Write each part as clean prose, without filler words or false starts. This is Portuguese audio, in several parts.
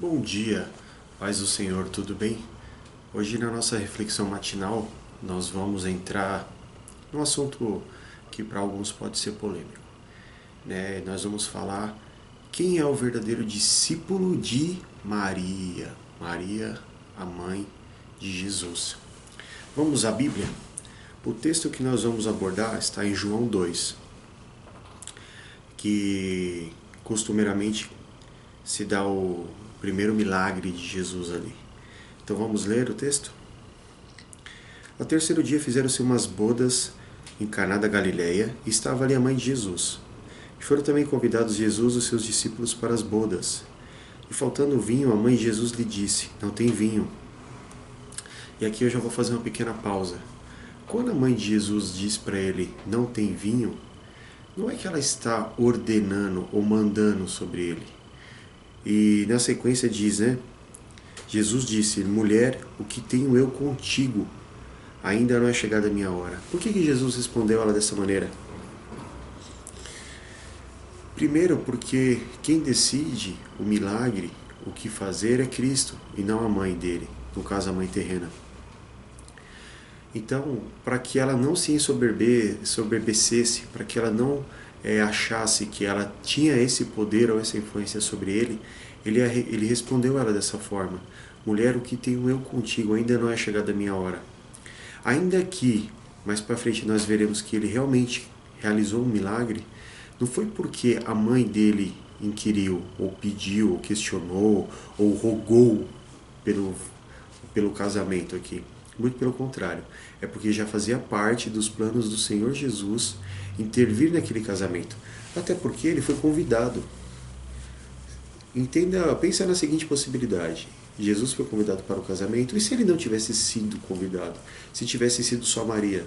Bom dia, paz do Senhor, tudo bem? Hoje na nossa reflexão matinal nós vamos entrar num assunto que para alguns pode ser polêmico, né? Nós vamos falar quem é o verdadeiro discípulo de Maria, Maria, a mãe de Jesus. Vamos à Bíblia? O texto que nós vamos abordar está em João 2, que costumeiramente se dá o primeiro milagre de Jesus ali. Então vamos ler o texto? Ao terceiro dia fizeram-se umas bodas em Caná da Galileia e estava ali a mãe de Jesus. E foram também convidados Jesus e os seus discípulos para as bodas. E faltando vinho, a mãe de Jesus lhe disse: não tem vinho. E aqui eu já vou fazer uma pequena pausa. Quando a mãe de Jesus diz para ele: não tem vinho, não é que ela está ordenando ou mandando sobre ele. E na sequência diz, né? Jesus disse: mulher, o que tenho eu contigo? Ainda não é chegada a minha hora. Por que Jesus respondeu ela dessa maneira? Primeiro, porque quem decide o milagre, o que fazer, é Cristo e não a mãe dele, no caso a mãe terrena. Então, para que ela não se ensoberbecesse, para que ela não achasse que ela tinha esse poder ou essa influência sobre ele, ele respondeu ela dessa forma: mulher, o que tenho eu contigo? Ainda não é chegada a minha hora. Ainda que mais para frente nós veremos que ele realmente realizou um milagre, não foi porque a mãe dele inquiriu, ou pediu, ou questionou, ou rogou pelo casamento aqui. Muito pelo contrário, é porque já fazia parte dos planos do Senhor Jesus intervir naquele casamento. Até porque ele foi convidado. Pensa na seguinte possibilidade: Jesus foi convidado para o casamento, e se ele não tivesse sido convidado? Se tivesse sido só Maria?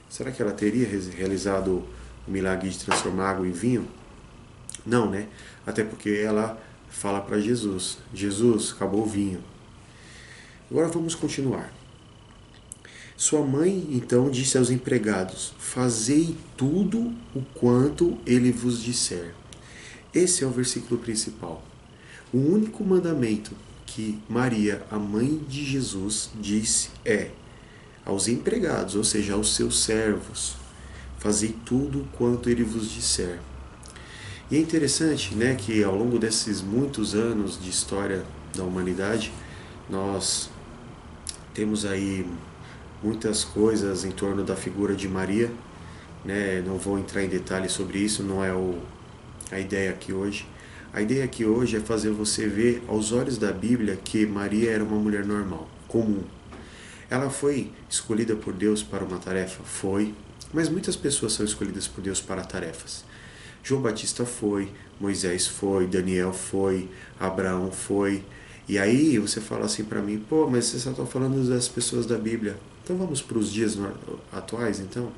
Será que ela teria realizado o milagre de transformar água em vinho? Não, né? Até porque ela fala para Jesus: Jesus, acabou o vinho. Agora vamos continuar. Sua mãe então disse aos empregados: fazei tudo o quanto ele vos disser. Esse é o versículo principal. O único mandamento que Maria, a mãe de Jesus, disse é aos empregados, ou seja, aos seus servos: fazei tudo quanto ele vos disser. E é interessante, né, que ao longo desses muitos anos de história da humanidade, nós temos aí muitas coisas em torno da figura de Maria, né? Não vou entrar em detalhes sobre isso, não é a ideia aqui hoje. A ideia aqui hoje é fazer você ver aos olhos da Bíblia que Maria era uma mulher normal, comum. Ela foi escolhida por Deus para uma tarefa? Foi, mas muitas pessoas são escolhidas por Deus para tarefas. João Batista foi, Moisés foi, Daniel foi, Abraão foi. E aí você fala assim para mim: pô, mas você só está falando das pessoas da Bíblia. Então vamos para os dias atuais, então?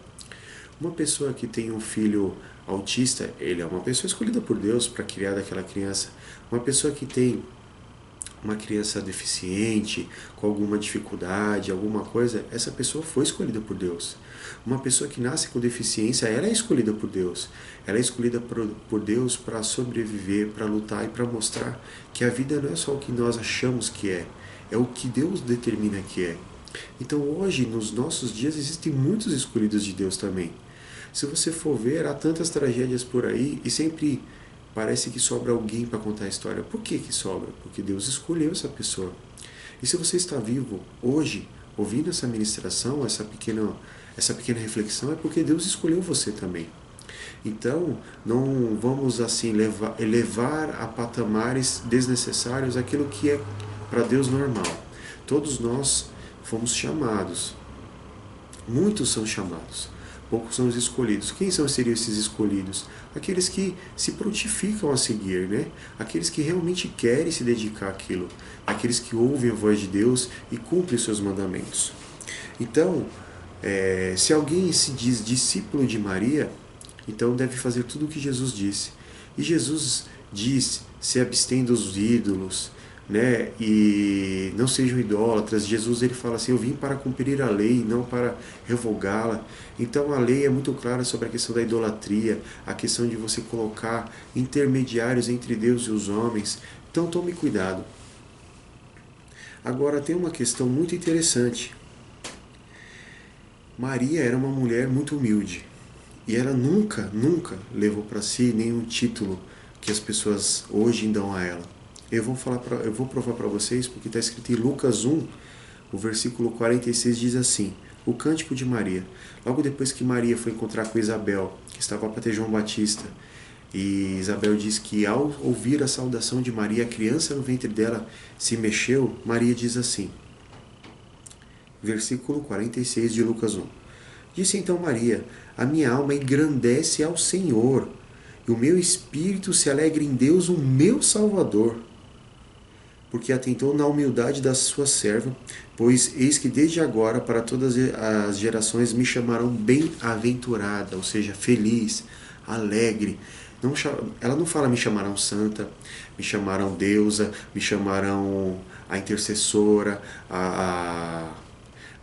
Uma pessoa que tem um filho autista, ele é uma pessoa escolhida por Deus para criar daquela criança. Uma pessoa que tem uma criança deficiente, com alguma dificuldade, alguma coisa, essa pessoa foi escolhida por Deus. Uma pessoa que nasce com deficiência, ela é escolhida por Deus. Ela é escolhida por Deus para sobreviver, para lutar e para mostrar que a vida não é só o que nós achamos que é o que Deus determina que é. Então hoje, nos nossos dias, existem muitos escolhidos de Deus também. Se você for ver, há tantas tragédias por aí e sempre parece que sobra alguém para contar a história. Por que sobra? Porque Deus escolheu essa pessoa. E se você está vivo hoje, ouvindo essa ministração, essa pequena reflexão, é porque Deus escolheu você também. Então, não vamos assim elevar a patamares desnecessários aquilo que é para Deus normal. Todos nós fomos chamados. Muitos são chamados. Poucos são os escolhidos. Quem seriam esses escolhidos? Aqueles que se prontificam a seguir, né? Aqueles que realmente querem se dedicar àquilo. Aqueles que ouvem a voz de Deus e cumprem os seus mandamentos. Então, se alguém se diz discípulo de Maria, então deve fazer tudo o que Jesus disse. E Jesus diz: se abstém dos ídolos, né? E não sejam idólatras. Jesus ele fala assim: eu vim para cumprir a lei, não para revogá-la. Então a lei é muito clara sobre a questão da idolatria, a questão de você colocar intermediários entre Deus e os homens. Então tome cuidado. Agora tem uma questão muito interessante. Maria era uma mulher muito humilde e ela nunca levou para si nenhum título que as pessoas hoje dão a ela. Eu vou provar para vocês porque está escrito em Lucas 1, o versículo 46 diz assim: o cântico de Maria. Logo depois que Maria foi encontrar com Isabel, que estava para ter João Batista, e Isabel diz que ao ouvir a saudação de Maria, a criança no ventre dela se mexeu. Maria diz assim, versículo 46 de Lucas 1. Disse então Maria: a minha alma engrandece ao Senhor, e o meu espírito se alegra em Deus, o meu Salvador, porque atentou na humildade da sua serva, pois eis que desde agora para todas as gerações me chamarão bem-aventurada, ou seja, feliz, alegre. Não, ela não fala me chamarão santa, me chamarão deusa, me chamarão a intercessora,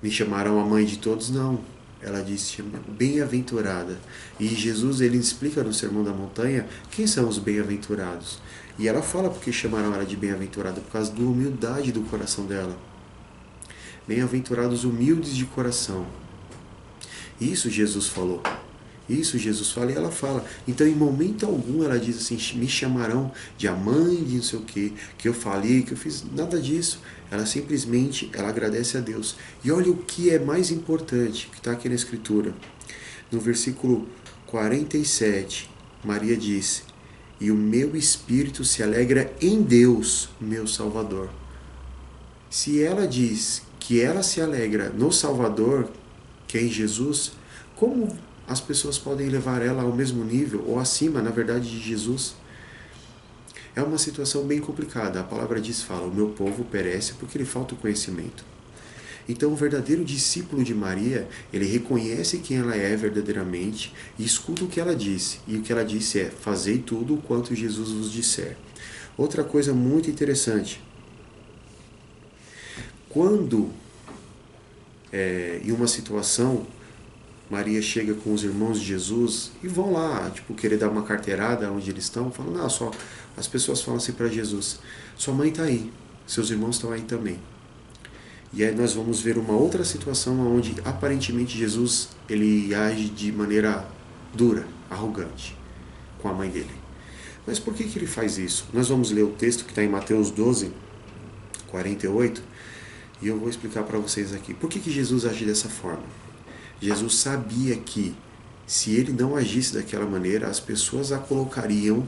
me chamarão a mãe de todos, não. Ela disse bem-aventurada. E Jesus ele explica no Sermão da Montanha quem são os bem-aventurados. E ela fala porque chamaram ela de bem-aventurada, por causa da humildade do coração dela. Bem-aventurados humildes de coração. Isso Jesus falou. Isso Jesus fala e ela fala. Então em momento algum ela diz assim, me chamarão de a mãe de não sei o que eu falei, que eu fiz, nada disso. Ela simplesmente, ela agradece a Deus. E olha o que é mais importante, que está aqui na Escritura. No versículo 47, Maria disse: e o meu espírito se alegra em Deus, meu Salvador. Se ela diz que ela se alegra no Salvador, que é em Jesus, como as pessoas podem levar ela ao mesmo nível, ou acima, na verdade, de Jesus? É uma situação bem complicada. A palavra diz, fala, o meu povo perece porque lhe falta o conhecimento. Então o verdadeiro discípulo de Maria, ele reconhece quem ela é verdadeiramente e escuta o que ela disse. E o que ela disse é, fazei tudo o quanto Jesus vos disser. Outra coisa muito interessante. Quando, em uma situação, Maria chega com os irmãos de Jesus e vão lá, tipo, querer dar uma carteirada onde eles estão, falam, não, só as pessoas falam assim para Jesus, sua mãe está aí, seus irmãos estão aí também. E aí nós vamos ver uma outra situação onde aparentemente Jesus ele age de maneira dura, arrogante com a mãe dele. Mas por que ele faz isso? Nós vamos ler o texto que está em Mateus 12, 48, e eu vou explicar para vocês aqui. Por que Jesus age dessa forma? Jesus sabia que se ele não agisse daquela maneira, as pessoas a colocariam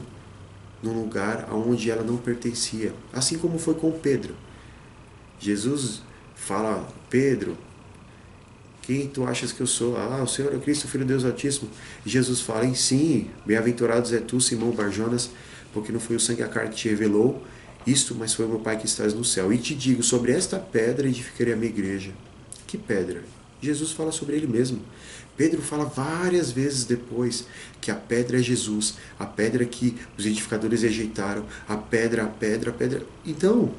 num lugar onde ela não pertencia. Assim como foi com Pedro. Jesus fala, Pedro, quem tu achas que eu sou? Ah, o Senhor é o Cristo, Filho de Deus Altíssimo. E Jesus fala, sim, bem-aventurados é tu, Simão Barjonas, porque não foi o sangue e a carne que te revelou isto, mas foi o meu Pai que estás no céu. E te digo, sobre esta pedra edificarei a minha igreja. Que pedra? Jesus fala sobre ele mesmo. Pedro fala várias vezes depois que a pedra é Jesus, a pedra que os edificadores rejeitaram, a pedra. Então,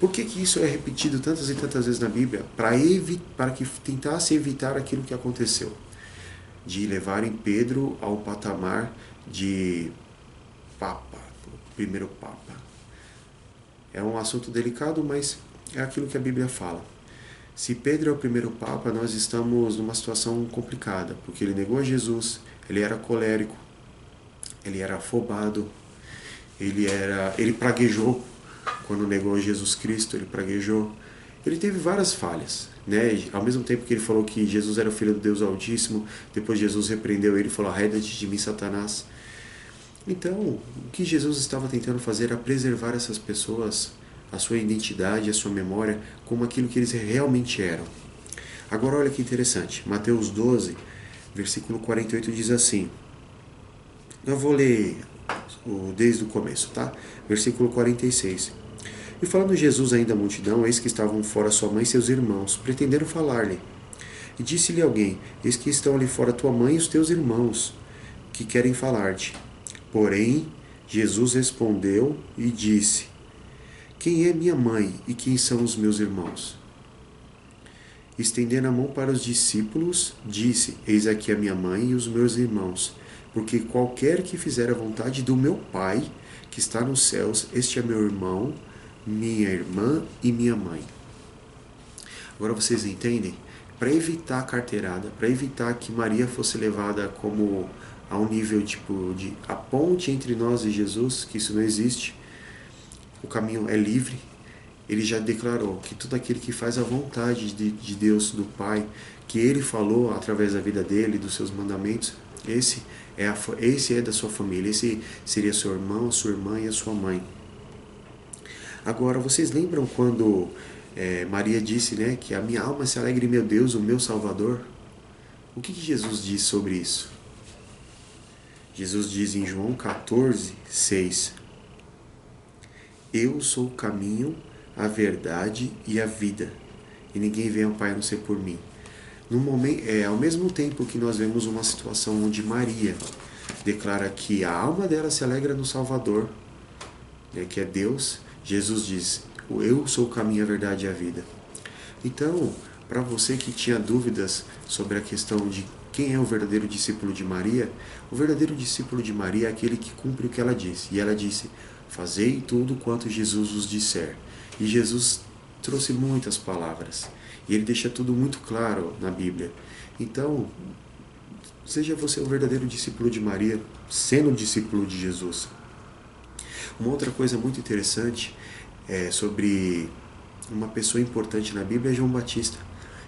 por que isso é repetido tantas e tantas vezes na Bíblia? Para que tentasse evitar aquilo que aconteceu, de levarem Pedro ao patamar de Papa, o primeiro Papa. É um assunto delicado, mas é aquilo que a Bíblia fala. Se Pedro é o primeiro Papa, nós estamos numa situação complicada, porque ele negou a Jesus, ele era colérico, ele era afobado, ele praguejou quando negou a Jesus Cristo, ele praguejou. Ele teve várias falhas, né? Ao mesmo tempo que ele falou que Jesus era o Filho do Deus Altíssimo, depois Jesus repreendeu ele e falou, arreda-te de mim, Satanás. Então, o que Jesus estava tentando fazer era preservar essas pessoas, a sua identidade, a sua memória, como aquilo que eles realmente eram. Agora olha que interessante, Mateus 12, versículo 48 diz assim, eu vou ler desde o começo, tá? Versículo 46. E falando Jesus ainda à multidão, eis que estavam fora sua mãe e seus irmãos, pretenderam falar-lhe. E disse-lhe alguém, eis que estão ali fora tua mãe e os teus irmãos, que querem falar-te. Porém, Jesus respondeu e disse, quem é minha mãe e quem são os meus irmãos? Estendendo a mão para os discípulos, disse: Eis aqui a minha mãe e os meus irmãos, porque qualquer que fizer a vontade do meu Pai, que está nos céus, este é meu irmão, minha irmã e minha mãe. Agora vocês entendem? Para evitar a carteirada, para evitar que Maria fosse levada como a um nível tipo de a ponte entre nós e Jesus, que isso não existe, o caminho é livre. Ele já declarou que todo aquele que faz a vontade de Deus, do Pai, que Ele falou através da vida dele, dos seus mandamentos, esse é da sua família, esse seria seu irmão, a sua irmã e a sua mãe. Agora, vocês lembram quando Maria disse, né, que a minha alma se alegre em meu Deus, o meu Salvador? O que Jesus diz sobre isso? Jesus diz em João 14, 6: Eu sou o caminho, a verdade e a vida, e ninguém vem ao Pai a não ser por mim. Ao mesmo tempo que nós vemos uma situação onde Maria declara que a alma dela se alegra no Salvador, né, que é Deus, Jesus diz: Eu sou o caminho, a verdade e a vida. Então, para você que tinha dúvidas sobre a questão de quem é o verdadeiro discípulo de Maria, o verdadeiro discípulo de Maria é aquele que cumpre o que ela disse. E ela disse: Fazei tudo quanto Jesus vos disser. E Jesus trouxe muitas palavras. E ele deixa tudo muito claro na Bíblia. Então, seja você o verdadeiro discípulo de Maria, sendo discípulo de Jesus. Uma outra coisa muito interessante sobre uma pessoa importante na Bíblia é João Batista.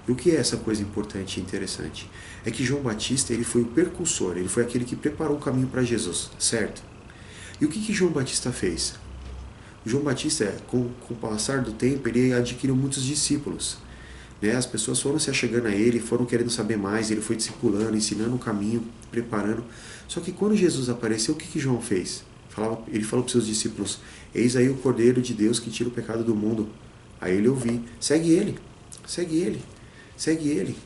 E o que é essa coisa importante e interessante? É que João Batista ele foi o precursor, ele foi aquele que preparou o caminho para Jesus, certo? E o que João Batista fez? João Batista, com o passar do tempo, ele adquiriu muitos discípulos. Né? As pessoas foram se achegando a ele, foram querendo saber mais, ele foi discipulando, ensinando o caminho, preparando. Só que quando Jesus apareceu, o que João fez? Ele falou para os seus discípulos: Eis aí o Cordeiro de Deus que tira o pecado do mundo. Aí ele ouviu: segue ele, segue ele, segue ele.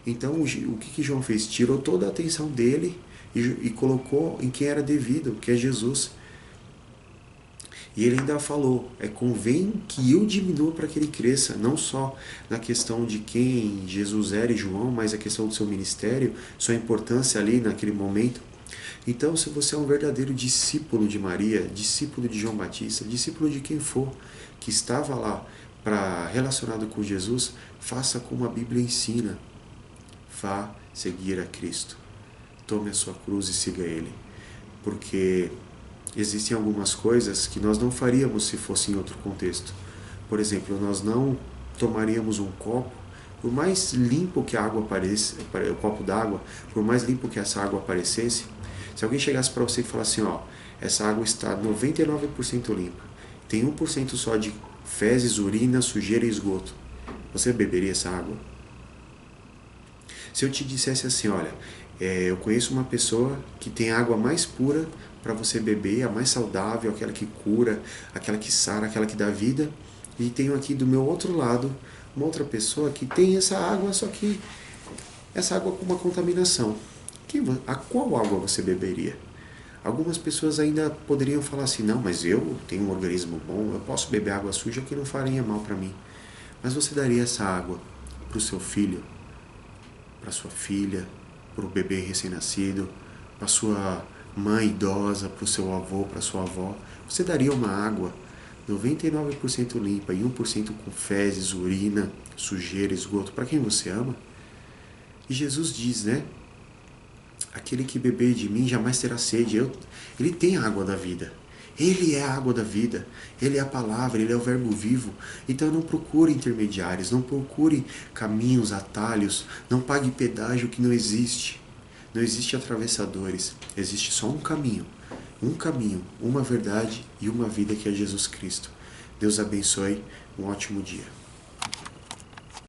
Então o que João fez? Tirou toda a atenção dele e colocou em quem era devido, que é Jesus. E ele ainda falou: convém que eu diminua para que ele cresça, não só na questão de quem Jesus era e João, mas a questão do seu ministério, sua importância ali naquele momento. Então, se você é um verdadeiro discípulo de Maria, discípulo de João Batista, discípulo de quem for, que estava lá relacionado com Jesus, faça como a Bíblia ensina. Vá seguir a Cristo. Tome a sua cruz e siga Ele. Porque existem algumas coisas que nós não faríamos se fosse em outro contexto. Por exemplo, nós não tomaríamos um copo, por mais limpo que a água apareça, o copo d'água, por mais limpo que essa água aparecesse, se alguém chegasse para você e falasse assim, essa água está 99% limpa, tem 1% só de fezes, urina, sujeira e esgoto, você beberia essa água? Se eu te dissesse assim, olha, eu conheço uma pessoa que tem a água mais pura para você beber, a mais saudável, aquela que cura, aquela que sara, aquela que dá vida, e tenho aqui do meu outro lado uma outra pessoa que tem essa água, só que essa água com uma contaminação. A qual água você beberia? Algumas pessoas ainda poderiam falar assim, não, mas eu tenho um organismo bom, eu posso beber água suja que não faria mal para mim. Mas você daria essa água para o seu filho, para sua filha, para o bebê recém-nascido, para sua mãe idosa, para o seu avô, para sua avó? Você daria uma água 99% limpa e 1% com fezes, urina, sujeira, esgoto, para quem você ama? E Jesus diz, né? Aquele que beber de mim jamais terá sede. Ele tem a água da vida. Ele é a água da vida. Ele é a palavra, ele é o verbo vivo. Então não procure intermediários, não procure caminhos, atalhos, não pague pedágio que não existe. Não existe atravessadores. Existe só um caminho, uma verdade e uma vida que é Jesus Cristo. Deus abençoe. Um ótimo dia.